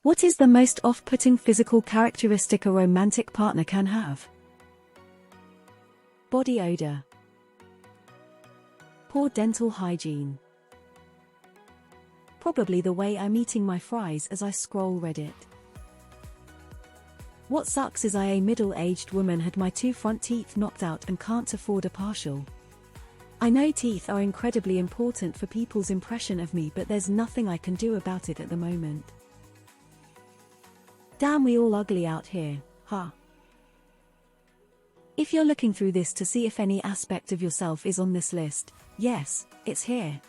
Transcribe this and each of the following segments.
What is the most off-putting physical characteristic a romantic partner can have? Body odor. Poor dental hygiene. Probably the way I'm eating my fries as I scroll Reddit. What sucks is I, a middle-aged woman, had my 2 front teeth knocked out and can't afford a partial. I know teeth are incredibly important for people's impression of me, but there's nothing I can do about it at the moment. Damn, we all ugly out here, huh? If you're looking through this to see if any aspect of yourself is on this list, yes, it's here.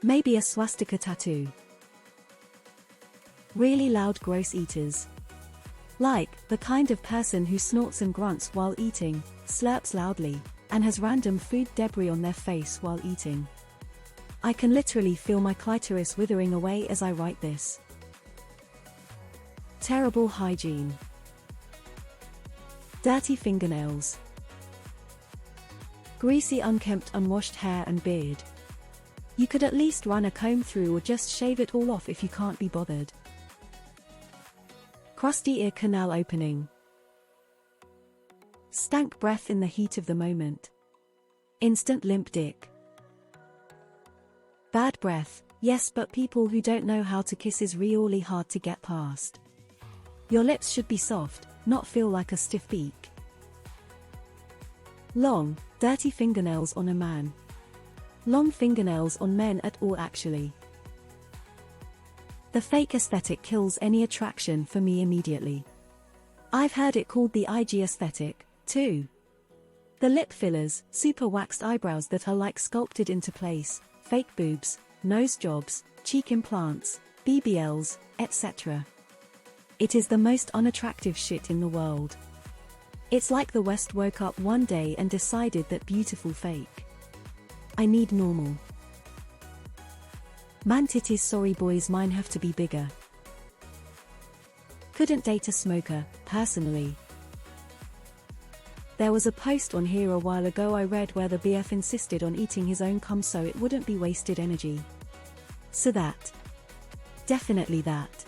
Maybe a swastika tattoo. Really loud gross eaters. Like, the kind of person who snorts and grunts while eating, slurps loudly, and has random food debris on their face while eating. I can literally feel my clitoris withering away as I write this. Terrible hygiene. Dirty fingernails. Greasy, unkempt, unwashed hair and beard. You could at least run a comb through or just shave it all off if you can't be bothered. Crusty ear canal opening. Stank breath in the heat of the moment. Instant limp dick. Bad breath, yes, but people who don't know how to kiss is really hard to get past. Your lips should be soft, not feel like a stiff beak. Long, dirty fingernails on a man. Long fingernails on men at all, actually. The fake aesthetic kills any attraction for me immediately. I've heard it called the IG aesthetic, too. The lip fillers, super waxed eyebrows that are like sculpted into place, fake boobs, nose jobs, cheek implants, BBLs, etc. It is the most unattractive shit in the world. It's like the West woke up one day and decided that beautiful fake. I need normal. Man titties, sorry boys, mine have to be bigger. Couldn't date a smoker, personally. There was a post on here a while ago I read where the BF insisted on eating his own cum so it wouldn't be wasted energy. So that. Definitely that.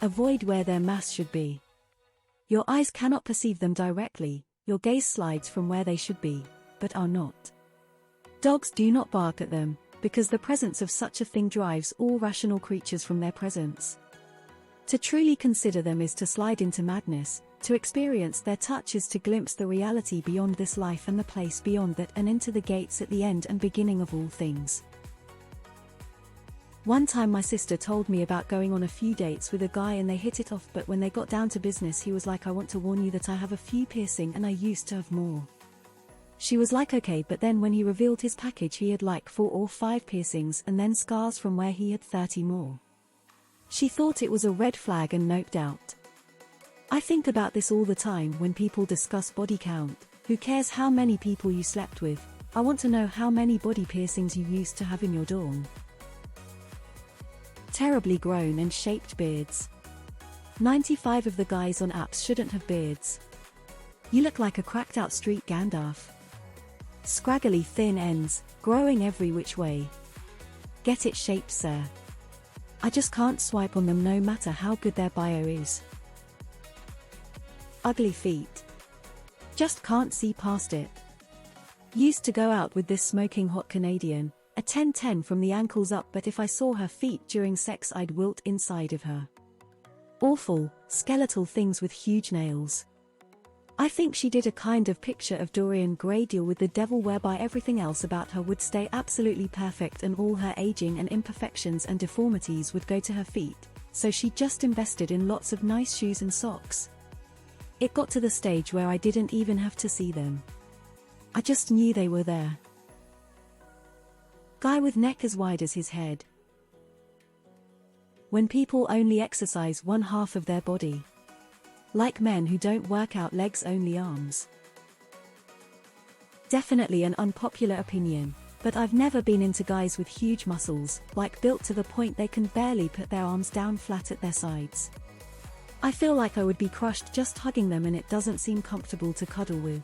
Avoid where their mass should be. Your eyes cannot perceive them directly, your gaze slides from where they should be, but are not. Dogs do not bark at them, because the presence of such a thing drives all rational creatures from their presence. To truly consider them is to slide into madness, to experience their touch is to glimpse the reality beyond this life and the place beyond that and into the gates at the end and beginning of all things. One time my sister told me about going on a few dates with a guy and they hit it off, but when they got down to business he was like, I want to warn you that I have a few piercing and I used to have more. She was like okay, but then when he revealed his package he had like 4 or 5 piercings and then scars from where he had 30 more. She thought it was a red flag and noped out. I think about this all the time when people discuss body count. Who cares how many people you slept with? I want to know how many body piercings you used to have in your dorm. Terribly grown and shaped beards. 95% of the guys on apps shouldn't have beards. You look like a cracked out street Gandalf. Scraggly thin ends, growing every which way. Get it shaped, sir. I just can't swipe on them no matter how good their bio is. Ugly feet. Just can't see past it. Used to go out with this smoking hot Canadian, a 10-10 from the ankles up, but if I saw her feet during sex I'd wilt inside of her. Awful, skeletal things with huge nails. I think she did a kind of picture of Dorian Gray deal with the devil whereby everything else about her would stay absolutely perfect and all her aging and imperfections and deformities would go to her feet, so she just invested in lots of nice shoes and socks. It got to the stage where I didn't even have to see them. I just knew they were there. Guy with neck as wide as his head. When people only exercise one half of their body. Like men who don't work out legs, only arms. Definitely an unpopular opinion, but I've never been into guys with huge muscles, like built to the point they can barely put their arms down flat at their sides. I feel like I would be crushed just hugging them and it doesn't seem comfortable to cuddle with.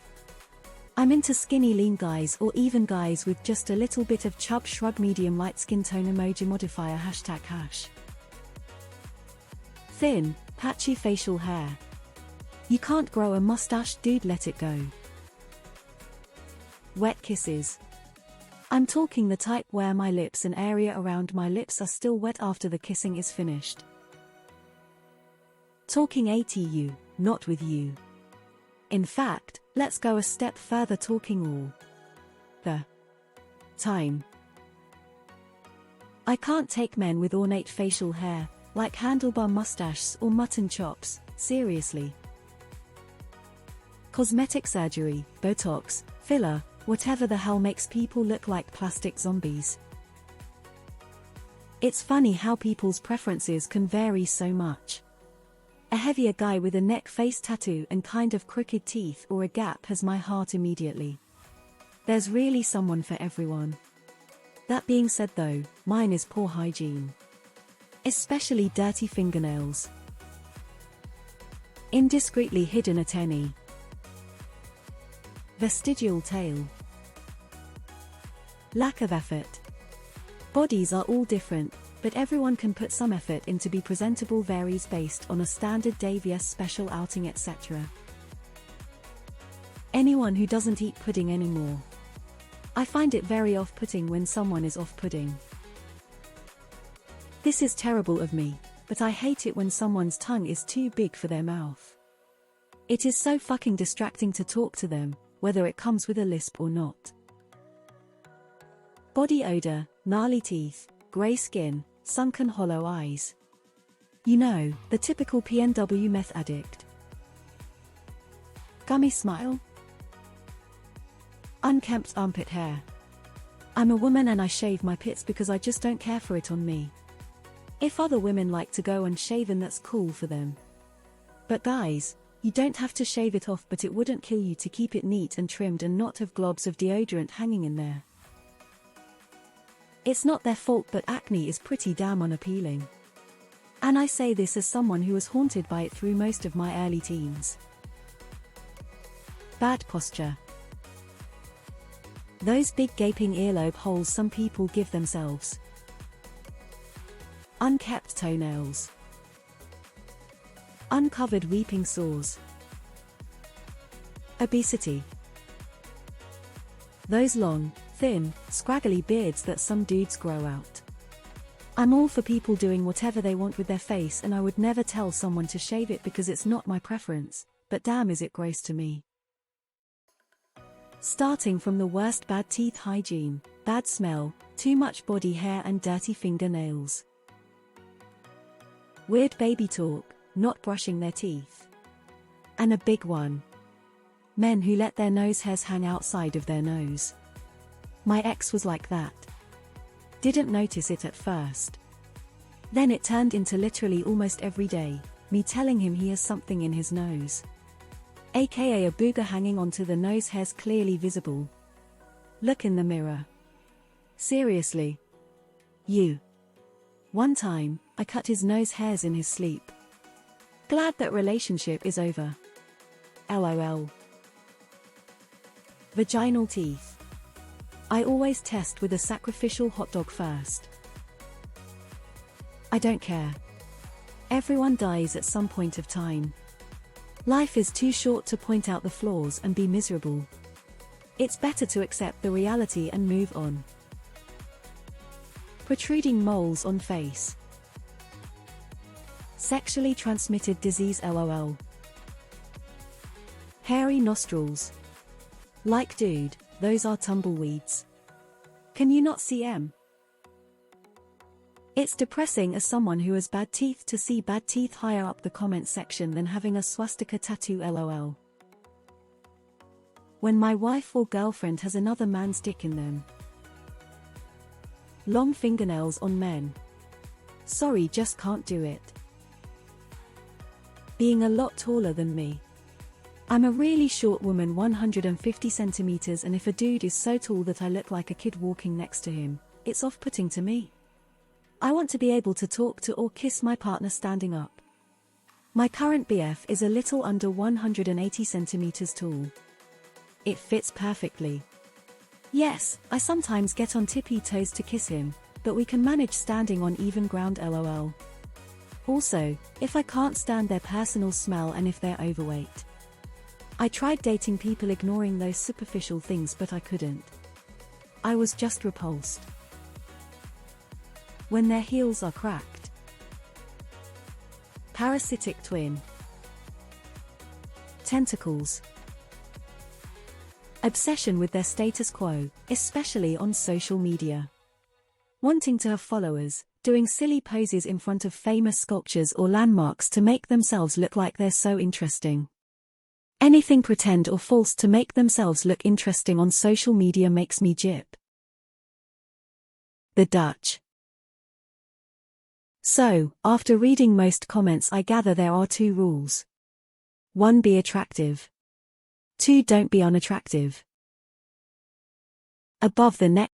I'm into skinny lean guys or even guys with just a little bit of chub shrug medium light skin tone emoji modifier #hash. Thin, patchy facial hair. You can't grow a mustache, dude, let it go. Wet kisses. I'm talking the type where my lips and area around my lips are still wet after the kissing is finished. Talking ATU, not with you. In fact, let's go a step further, talking all the time. I can't take men with ornate facial hair, like handlebar mustaches or mutton chops, seriously. Cosmetic surgery, Botox, filler, whatever the hell makes people look like plastic zombies. It's funny how people's preferences can vary so much. A heavier guy with a neck face tattoo and kind of crooked teeth or a gap has my heart immediately. There's really someone for everyone. That being said though, mine is poor hygiene. Especially dirty fingernails. Indiscreetly hidden at any. Vestigial tail. Lack of effort. Bodies are all different, but everyone can put some effort in to be presentable, varies based on a standard day vs special outing etc. Anyone who doesn't eat pudding anymore. I find it very off-putting when someone is off-putting. This is terrible of me, but I hate it when someone's tongue is too big for their mouth. It is so fucking distracting to talk to them, whether it comes with a lisp or not. Body odor, gnarly teeth, grey skin, sunken hollow eyes. You know, the typical PNW meth addict. Gummy smile. Unkempt armpit hair. I'm a woman and I shave my pits because I just don't care for it on me. If other women like to go unshaven, that's cool for them. But guys, you don't have to shave it off, but it wouldn't kill you to keep it neat and trimmed and not have globs of deodorant hanging in there. It's not their fault, but acne is pretty damn unappealing. And I say this as someone who was haunted by it through most of my early teens. Bad posture. Those big gaping earlobe holes some people give themselves. Unkept toenails. Uncovered weeping sores. Obesity. Those long, thin, scraggly beards that some dudes grow out. I'm all for people doing whatever they want with their face, and I would never tell someone to shave it because it's not my preference, but damn is it gross to me. Starting from the worst: bad teeth hygiene, bad smell, too much body hair and dirty fingernails. Weird baby talk, not brushing their teeth. And a big one. Men who let their nose hairs hang outside of their nose. My ex was like that. Didn't notice it at first. Then it turned into literally almost every day, me telling him he has something in his nose. AKA a booger hanging onto the nose hairs, clearly visible. Look in the mirror. Seriously. You. One time, I cut his nose hairs in his sleep. Glad that relationship is over. LOL. Vaginal teeth. I always test with a sacrificial hot dog first. I don't care. Everyone dies at some point of time. Life is too short to point out the flaws and be miserable. It's better to accept the reality and move on. Protruding moles on face. Sexually transmitted disease, LOL. Hairy nostrils. Like dude, those are tumbleweeds. Can you not see 'em? It's depressing as someone who has bad teeth to see bad teeth higher up the comment section than having a swastika tattoo, LOL. When my wife or girlfriend has another man's dick in them. Long fingernails on men. Sorry, just can't do it. Being a lot taller than me. I'm a really short woman, 150 centimeters, and if a dude is so tall that I look like a kid walking next to him, it's off-putting to me. I want to be able to talk to or kiss my partner standing up. My current BF is a little under 180 centimeters tall. It fits perfectly. Yes, I sometimes get on tippy toes to kiss him, but we can manage standing on even ground lol. Also, if I can't stand their personal smell and if they're overweight. I tried dating people ignoring those superficial things but I couldn't. I was just repulsed. When their heels are cracked. Parasitic twin. Tentacles. Obsession with their status quo, especially on social media. Wanting to have followers, doing silly poses in front of famous sculptures or landmarks to make themselves look like they're so interesting. Anything pretend or false to make themselves look interesting on social media makes me jip. The Dutch. So, after reading most comments I gather there are 2 rules. 1. Be attractive. 2. Don't be unattractive. Above the neck